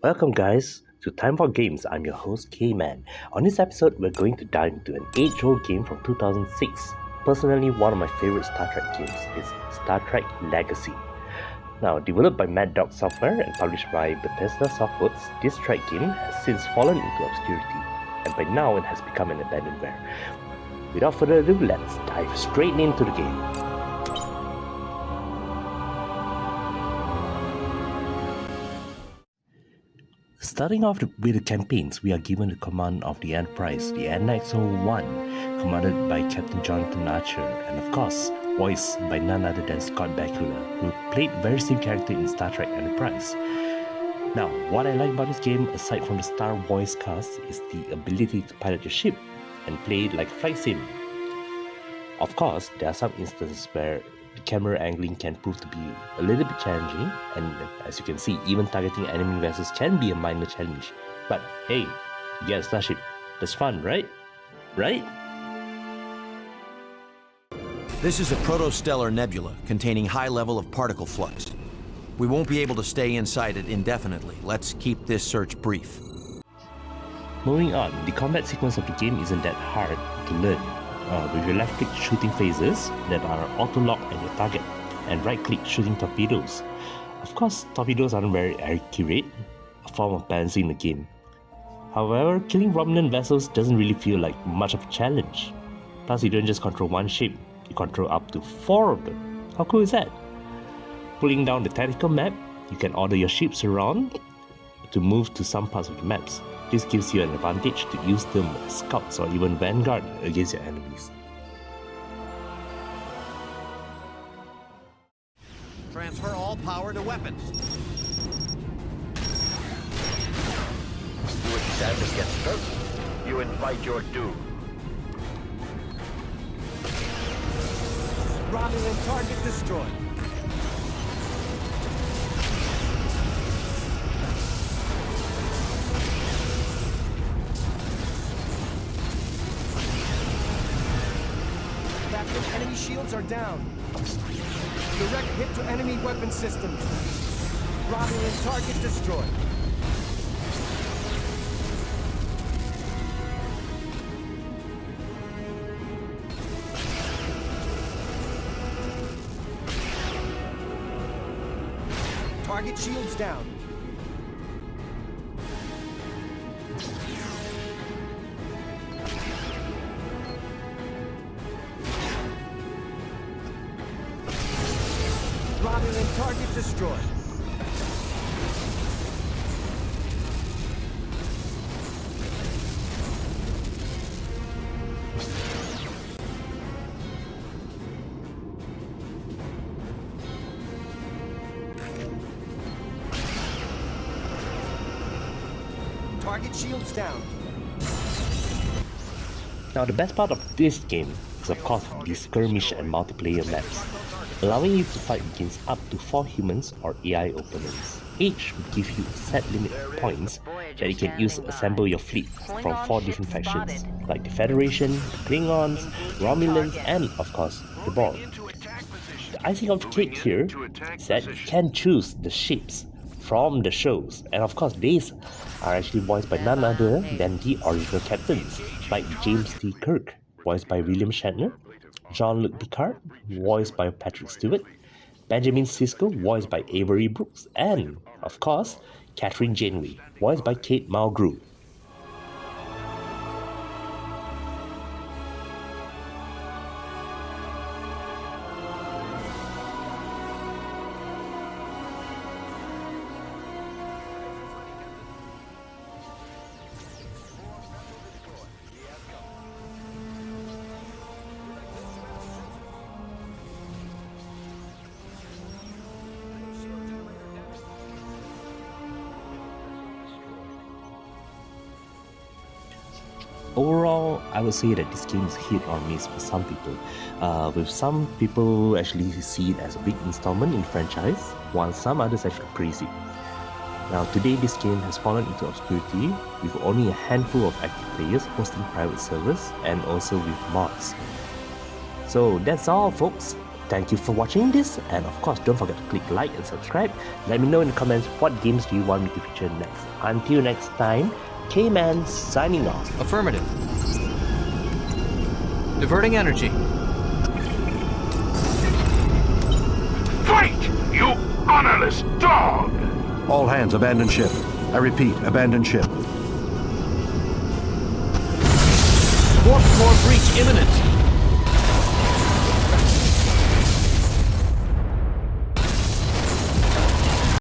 Welcome, guys, to Time for Games. I'm your host, K-Man. On this episode, we're going to dive into an age-old game from 2006. Personally, one of my favorite Star Trek games is Star Trek Legacy. Now, developed by Mad Dog Software and published by Bethesda Softworks, this Trek game has since fallen into obscurity, and by now it has become an abandonware. Without further ado, let's dive straight into the game. Starting off with the campaigns, we are given the command of the Enterprise, the NX-01, commanded by Captain Jonathan Archer, and of course, voiced by none other than Scott Bakula, who played very same character in Star Trek Enterprise. Now, what I like about this game, aside from the star voice cast, is the ability to pilot your ship and play it like a flight sim. Of course, there are some instances where the camera angling can prove to be a little bit challenging, and as you can see, even targeting enemy vessels can be a minor challenge. But hey, you get a starship. That's fun, right? Right? This is a protostellar nebula containing high level of particle flux. We won't be able to stay inside it indefinitely. Let's keep this search brief. Moving on, the combat sequence of the game isn't that hard to learn. With your left-click shooting phasers that are auto-lock at your target, and right-click shooting torpedoes. Of course, torpedoes aren't very accurate, a form of balancing the game. However, killing Romulan vessels doesn't really feel like much of a challenge. Plus, you don't just control one ship, you control up to 4 of them. How cool is that? Pulling down the tactical map, you can order your ships around to move to some parts of the maps. This gives you an advantage to use them as scouts or even vanguard against your enemies. Transfer all power to weapons. You stand against her, you invite your doom. Romulan target destroyed. Enemy shields are down. Direct hit to enemy weapon systems. Romulan target destroyed. Target shields down. Romulan target destroyed. Target shields down. Now, the best part of this game is of course the skirmish and multiplayer maps, allowing you to fight against up to 4 humans or AI opponents. Each will give you a set limit of points that you can use to assemble your fleet from 4 different factions, like the Federation, the Klingons, Romulans, and of course, the Borg. The icing of the cake here is that you can choose the ships from the shows, and of course these are actually voiced by none other than the original captains, like James T. Kirk, voiced by William Shatner, Jean-Luc Picard, voiced by Patrick Stewart, Benjamin Sisko, voiced by Avery Brooks, and, of course, Catherine Janeway, voiced by Kate Mulgrew. Overall, I would say that this game is hit or miss for some people. With some people actually see it as a big installment in the franchise, while some others actually praise it. Now today this game has fallen into obscurity with only a handful of active players hosting private servers and also with mods. So that's all folks. Thank you for watching this, and of course don't forget to click like and subscribe. Let me know in the comments what games do you want me to feature next. Until next time, K-Man signing off. Affirmative. Diverting energy. Fight, you honorless dog! All hands, abandon ship. I repeat, abandon ship. Warp core breach imminent.